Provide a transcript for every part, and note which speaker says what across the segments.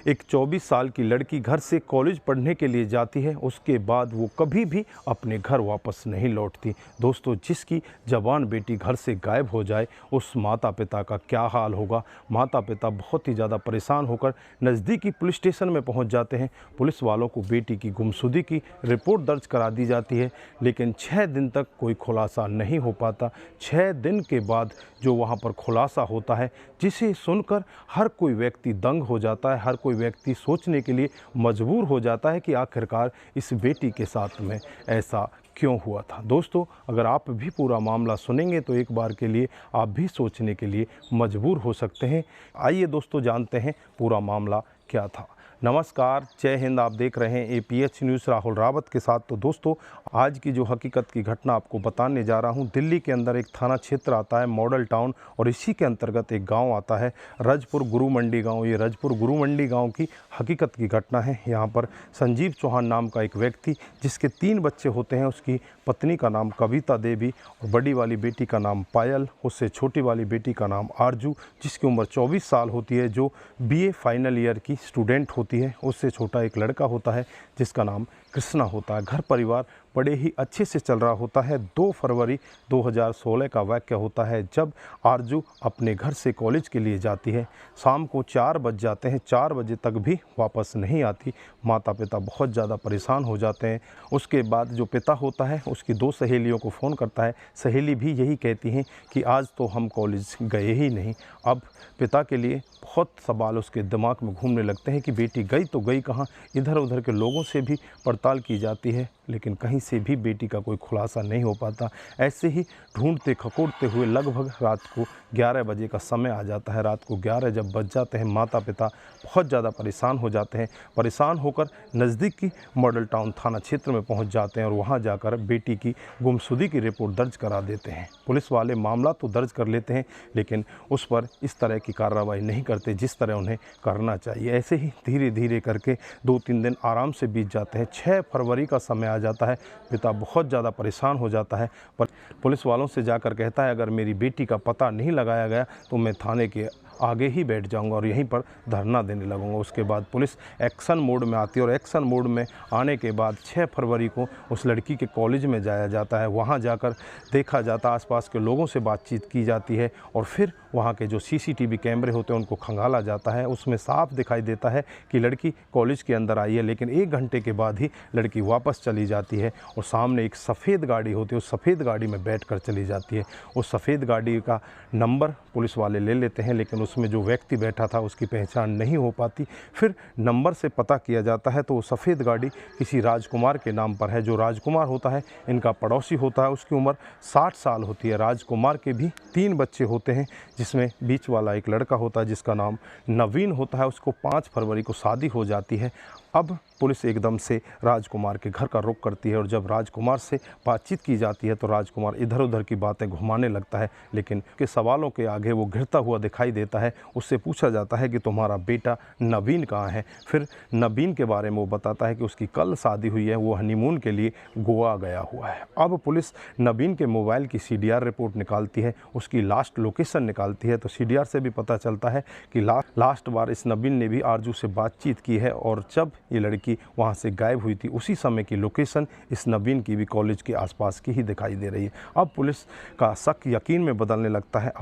Speaker 1: एक 24 साल की लड़की घर से कॉलेज पढ़ने के लिए जाती है, उसके बाद वो कभी भी अपने घर वापस नहीं लौटती। दोस्तों, जिसकी जवान बेटी घर से गायब हो जाए, उस माता पिता का क्या हाल होगा। माता पिता बहुत ही ज़्यादा परेशान होकर नज़दीकी पुलिस स्टेशन में पहुंच जाते हैं। पुलिस वालों को बेटी की गुमशुदगी की रिपोर्ट दर्ज करा दी जाती है, लेकिन 6 दिन तक कोई खुलासा नहीं हो पाता। 6 दिन के बाद जो वहाँ पर खुलासा होता है, जिसे सुनकर हर कोई व्यक्ति दंग हो जाता है, हर कोई व्यक्ति सोचने के लिए मजबूर हो जाता है कि आखिरकार इस बेटी के साथ में ऐसा क्यों हुआ था। दोस्तों, अगर आप भी पूरा मामला सुनेंगे तो एक बार के लिए आप भी सोचने के लिए मजबूर हो सकते हैं। आइए दोस्तों, जानते हैं पूरा मामला क्या था। नमस्कार, जय हिंद। आप देख रहे हैं APH न्यूज़ राहुल रावत के साथ। तो दोस्तों, आज की जो हकीकत की घटना आपको बताने जा रहा हूं, दिल्ली के अंदर एक थाना क्षेत्र आता है मॉडल टाउन, और इसी के अंतर्गत एक गांव आता है रजपुर गुरु मंडी गांव। ये रजपुर गुरु मंडी गांव की हकीकत की घटना है। यहाँ पर संजीव चौहान नाम का एक व्यक्ति, जिसके 3 बच्चे होते हैं, उसकी पत्नी का नाम कविता देवी और बड़ी वाली बेटी का नाम पायल, उससे छोटी वाली बेटी का नाम आरजू, जिसकी उम्र 24 साल होती है, जो BA फाइनल ईयर की स्टूडेंट होती है। उससे छोटा एक लड़का होता है जिसका नाम कृष्णा होता है। घर परिवार बड़े ही अच्छे से चल रहा होता है। 2 फरवरी 2016 का वाक़या होता है, जब आरजू अपने घर से कॉलेज के लिए जाती है। शाम को 4 बज जाते हैं, 4 बजे तक भी वापस नहीं आती। माता पिता बहुत ज़्यादा परेशान हो जाते हैं। उसके बाद जो पिता होता है, उसकी 2 सहेलियों को फ़ोन करता है। सहेली भी यही कहती हैं कि आज तो हम कॉलेज गए ही नहीं। अब पिता के लिए बहुत सवाल उसके दिमाग में घूमने लगते हैं कि बेटी गई तो गई कहाँ। इधर उधर के लोगों से भी पड़ताल की जाती है, लेकिन कहीं से भी बेटी का कोई खुलासा नहीं हो पाता। ऐसे ही ढूंढते खकोड़ते हुए लगभग रात को 11 बजे का समय आ जाता है। रात को 11 जब बज जाते हैं, माता पिता बहुत ज़्यादा परेशान हो जाते हैं। परेशान होकर नज़दीकी मॉडल टाउन थाना क्षेत्र में पहुंच जाते हैं और वहां जाकर बेटी की गुमशुदगी की रिपोर्ट दर्ज करा देते हैं। पुलिस वाले मामला तो दर्ज कर लेते हैं, लेकिन उस पर इस तरह की कार्रवाई नहीं करते जिस तरह उन्हें करना चाहिए। ऐसे ही धीरे धीरे करके 2-3 दिन आराम से बीत जाते हैं। 6 फरवरी का समय आ जाता है। पिता बहुत ज़्यादा परेशान हो जाता है, पर पुलिस वालों से जाकर कहता है, अगर मेरी बेटी का पता नहीं लगाया गया तो मैं थाने के आगे ही बैठ जाऊंगा और यहीं पर धरना देने लगूंगा। उसके बाद पुलिस एक्शन मोड में आती है, और एक्शन मोड में आने के बाद 6 फरवरी को उस लड़की के कॉलेज में जाया जाता है। वहां जाकर देखा जाता है, आसपास के लोगों से बातचीत की जाती है, और फिर वहां के जो CCTV कैमरे होते हैं उनको खंगाला जाता है। उसमें साफ दिखाई देता है कि लड़की कॉलेज के अंदर आई है, लेकिन 1 घंटे के बाद ही लड़की वापस चली जाती है और सामने एक सफ़ेद गाड़ी होती है, उस सफ़ेद गाड़ी में बैठकर चली जाती है। उस सफ़ेद गाड़ी का नंबर पुलिस वाले ले लेते हैं, लेकिन उसमें जो व्यक्ति बैठा था उसकी पहचान नहीं हो पाती। फिर नंबर से पता किया जाता है तो वो सफ़ेद गाड़ी किसी राजकुमार के नाम पर है। जो राजकुमार होता है इनका पड़ोसी होता है, उसकी उम्र 60 साल होती है। राजकुमार के भी 3 बच्चे होते हैं, जिसमें बीच वाला एक लड़का होता है जिसका नाम नवीन होता है। उसको 5 फरवरी को शादी हो जाती है। अब पुलिस एकदम से राजकुमार के घर का रुख करती है, और जब राजकुमार से बातचीत की जाती है तो राजकुमार इधर उधर की बातें घुमाने लगता है, लेकिन के सवालों के आगे वो घिरता हुआ दिखाई देता है। उससे पूछा जाता है कि तुम्हारा बेटा नवीन कहाँ है। फिर नवीन के बारे में वो बताता है कि उसकी कल शादी हुई है, वो हनीमून के लिए गोवा गया हुआ है। अब पुलिस नवीन के मोबाइल की CDR रिपोर्ट निकालती है, उसकी लास्ट लोकेशन निकालती है, तो CDR से भी पता चलता है कि लास्ट बार इस नवीन ने भी आरजू से बातचीत की है, और जब ये लड़की वहाँ से गायब हुई थी उसी समय की लोकेशन इस नवीन की भी कॉलेज के आसपास की ही दिखाई दे रही है। अब पुलिस का शक यकीन में बदलने लगता है।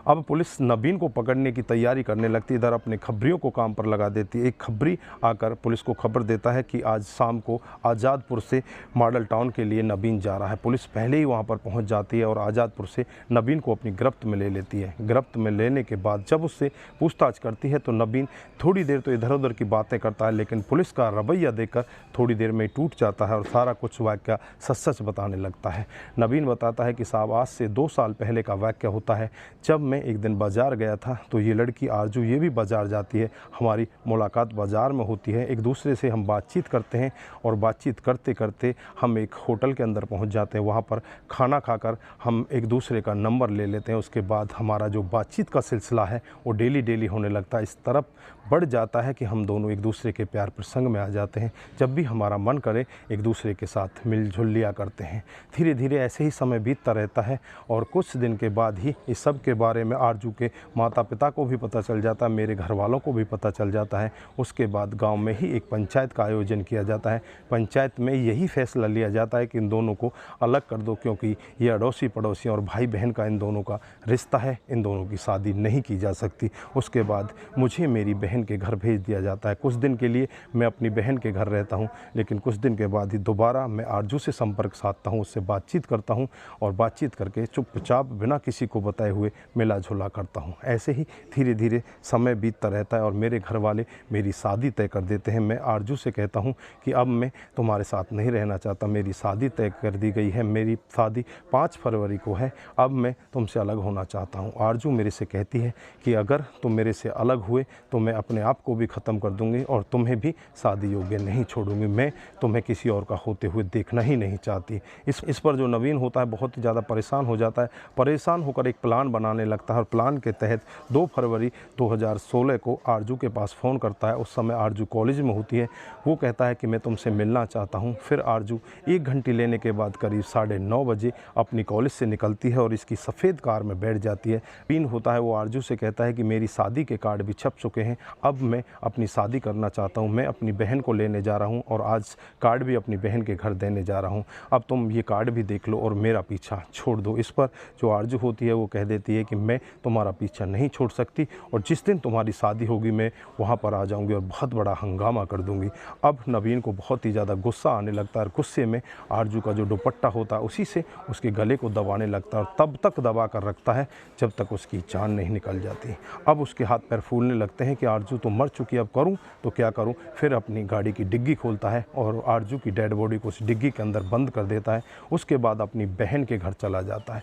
Speaker 1: अब पुलिस नवीन को पकड़ने की तैयारी करने लगती है। इधर अपने खबरियों को काम पर लगा देती है। एक खबरी आकर पुलिस को खबर देता है कि आज शाम को आज़ादपुर से मॉडल टाउन के लिए नवीन जा रहा है। पुलिस पहले ही वहां पर पहुंच जाती है और आज़ादपुर से नवीन को अपनी गिरफ्त में ले लेती है। गिरफ्त में लेने के बाद जब उससे पूछताछ करती है तो नवीन थोड़ी देर तो इधर उधर की बातें करता है, लेकिन पुलिस का रवैया देखकर थोड़ी देर में टूट जाता है और सारा कुछ वाक़या सच सच बताने लगता है। नवीन बताता है कि साहब, आज से 2 साल पहले का वाक़या होता है, जब मैं एक दिन बाज़ार गया था तो ये लड़की आरजू ये भी बाज़ार जाती है। हमारी मुलाकात बाज़ार में होती है, एक दूसरे से हम बातचीत करते हैं और बातचीत करते करते हम एक होटल के अंदर पहुंच जाते हैं। वहां पर खाना खाकर हम एक दूसरे का नंबर ले लेते हैं। उसके बाद हमारा जो बातचीत का सिलसिला है वो डेली होने लगता है। इस तरफ बढ़ जाता है कि हम दोनों एक दूसरे के प्यार प्रसंग में आ जाते हैं। जब भी हमारा मन करे एक दूसरे के साथ मिलजुल लिया करते हैं। धीरे धीरे ऐसे ही समय बीतता रहता है और कुछ दिन के बाद ही इस सब के बारे बारे में आरजू के माता पिता को भी पता चल जाता है, मेरे घर वालों को भी पता चल जाता है। उसके बाद गांव में ही एक पंचायत का आयोजन किया जाता है। पंचायत में यही फैसला लिया जाता है कि इन दोनों को अलग कर दो, क्योंकि ये अड़ोसी पड़ोसी और भाई बहन का इन दोनों का रिश्ता है, इन दोनों की शादी नहीं की जा सकती। उसके बाद मुझे मेरी बहन के घर भेज दिया जाता है। कुछ दिन के लिए मैं अपनी बहन के घर रहता हूँ, लेकिन कुछ दिन के बाद ही दोबारा मैं आरजू से संपर्क साधता हूँ, उससे बातचीत करता हूँ और बातचीत करके चुपचाप बिना किसी को बताए हुए मिला झोला करता हूँ। ऐसे ही धीरे धीरे समय बीतता रहता है और मेरे घर वाले मेरी शादी तय कर देते हैं। मैं आरजू से कहता हूँ कि अब मैं तुम्हारे साथ नहीं रहना चाहता, मेरी शादी तय कर दी गई है, मेरी शादी 5 फरवरी को है, अब मैं तुमसे अलग होना चाहता हूँ। आरजू मेरे से कहती है कि अगर तुम मेरे से अलग हुए तो मैं अपने आप को भी ख़त्म कर दूँगी और तुम्हें भी शादी योग्य नहीं छोड़ूंगी। मैं तुम्हें किसी और का होते हुए देखना ही नहीं चाहती। इस पर जो नवीन होता है बहुत ही ज़्यादा परेशान हो जाता है। परेशान होकर एक प्लान बनाने लगता है और प्लान के तहत 2 फरवरी 2016 को आरजू के पास फ़ोन करता है। उस समय आरजू कॉलेज में होती है। वो कहता है कि मैं तुमसे मिलना चाहता हूँ। फिर आरजू 1 घंटे लेने के बाद करीब 9:30 बजे अपनी कॉलेज से निकलती है और इसकी सफ़ेद कार में बैठ जाती है। नवीन होता है वो आरजू से कहता है कि मेरी शादी के कार्ड भी छप चुके हैं, अब मैं अपनी शादी करना चाहता हूँ, मैं अपनी बहन को लेने जा रहा हूँ और आज कार्ड भी अपनी बहन के घर देने जा रहा हूँ। अब तुम ये कार्ड भी देख लो और मेरा पीछा छोड़ दो। इस पर जो आरजू होती है वो कह देती है कि मैं तुम्हारा पीछा नहीं छोड़ सकती और जिस दिन तुम्हारी शादी होगी मैं वहाँ पर आ जाऊँगी और बहुत बड़ा हंगामा कर दूँगी। अब नवीन को बहुत ही ज़्यादा गुस्सा आने लगता है और गुस्से में आरजू का जो दुपट्टा होता है उसी से उसके गले को दबाने लगता है और तब तक दबा कर रखता है जब तक उसकी जान नहीं निकल जाती। अब उसके हाथ पैर फूलने लगते हैं कि आरजू तो मर चुकी, अब करूँ तो क्या करूँ। फिर अपनी गाड़ी की डिग्गी खोलता है और आरजू की डेड बॉडी को उस डिग्गी के अंदर बंद कर देता है। उसके बाद अपनी बहन के घर चला जाता है।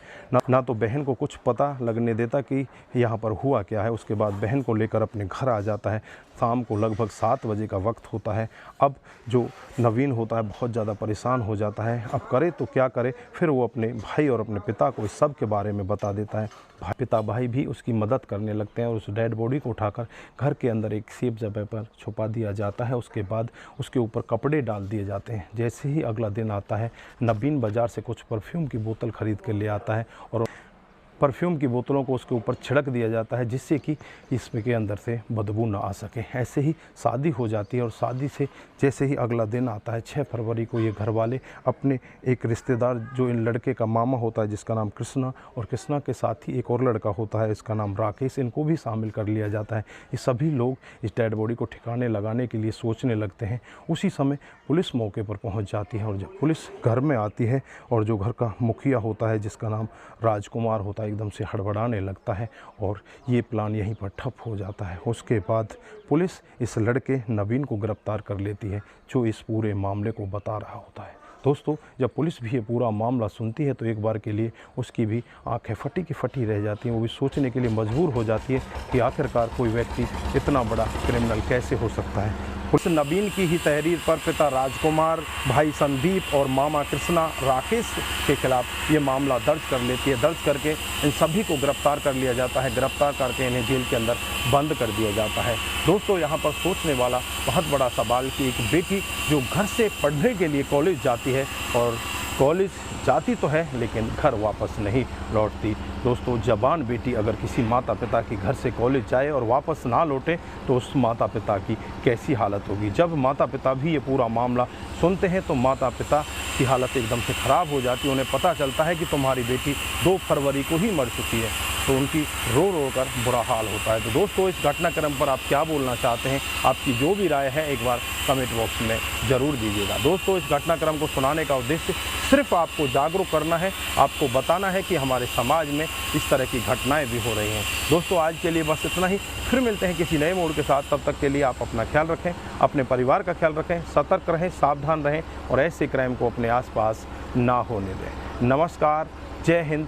Speaker 1: ना तो बहन को कुछ पता लगने देता कि यहाँ पर हुआ क्या है। उसके बाद बहन को लेकर अपने घर आ जाता है। शाम को लगभग 7 बजे का वक्त होता है। अब जो नवीन होता है बहुत ज़्यादा परेशान हो जाता है, अब करे तो क्या करे। फिर वो अपने भाई और अपने पिता को इस सब के बारे में बता देता है। पिता भाई भी उसकी मदद करने लगते हैं और उस डेड बॉडी को उठाकर घर के अंदर एक सेफ जगह पर छुपा दिया जाता है। उसके बाद उसके ऊपर कपड़े डाल दिए जाते हैं। जैसे ही अगला दिन आता है, नवीन बाज़ार से कुछ परफ्यूम की बोतल ख़रीद कर ले आता है और परफ्यूम की बोतलों को उसके ऊपर छिड़क दिया जाता है जिससे कि इसमें के अंदर से बदबू ना आ सके। ऐसे ही शादी हो जाती है और शादी से जैसे ही अगला दिन आता है 6 फरवरी को, ये घर वाले अपने एक रिश्तेदार जो इन लड़के का मामा होता है जिसका नाम कृष्णा और कृष्णा के साथ ही एक और लड़का होता है इसका नाम राकेश, इनको भी शामिल कर लिया जाता है। ये सभी लोग इस डेड बॉडी को ठिकाने लगाने के लिए सोचने लगते हैं। उसी समय पुलिस मौके पर पहुँच जाती है और जब पुलिस घर में आती है और जो घर का मुखिया होता है जिसका नाम राजकुमार होता है एकदम से हड़बड़ाने लगता है और ये प्लान यहीं पर ठप हो जाता है। उसके बाद पुलिस इस लड़के नवीन को गिरफ्तार कर लेती है जो इस पूरे मामले को बता रहा होता है। दोस्तों, जब पुलिस भी ये पूरा मामला सुनती है तो एक बार के लिए उसकी भी आंखें फटी की फटी रह जाती हैं। वो भी सोचने के लिए मजबूर हो जाती है कि आखिरकार कोई व्यक्ति इतना बड़ा क्रिमिनल कैसे हो सकता है। उस नवीन की ही तहरीर पर पिता राजकुमार, भाई संदीप और मामा कृष्णा राकेश के खिलाफ ये मामला दर्ज कर लेती है। दर्ज करके इन सभी को गिरफ्तार कर लिया जाता है। गिरफ्तार करके इन्हें जेल के अंदर बंद कर दिया जाता है। दोस्तों, यहाँ पर सोचने वाला बहुत बड़ा सवाल कि एक बेटी जो घर से पढ़ने के लिए कॉलेज जाती है और कॉलेज जाती तो है लेकिन घर वापस नहीं लौटती। दोस्तों, जवान बेटी अगर किसी माता पिता के घर से कॉलेज जाए और वापस ना लौटे तो उस माता पिता की कैसी हालत होगी। जब माता पिता भी ये पूरा मामला सुनते हैं तो माता पिता की हालत एकदम से ख़राब हो जाती है। उन्हें पता चलता है कि तुम्हारी बेटी 2 फरवरी को ही मर चुकी है, तो उनकी रो रो कर बुरा हाल होता है। तो दोस्तों, इस घटनाक्रम पर आप क्या बोलना चाहते हैं? आपकी जो भी राय है एक बार कमेंट बॉक्स में ज़रूर दीजिएगा। दोस्तों, इस घटनाक्रम को सुनाने का उद्देश्य सिर्फ आपको जागरूक करना है, आपको बताना है कि हमारे समाज में इस तरह की घटनाएं भी हो रही हैं। दोस्तों, आज के लिए बस इतना ही। फिर मिलते हैं किसी नए मोड़ के साथ। तब तक के लिए आप अपना ख्याल रखें, अपने परिवार का ख्याल रखें, सतर्क रहें, सावधान रहें और ऐसे क्राइम को अपने आसपास ना होने दें। नमस्कार, जय हिंद।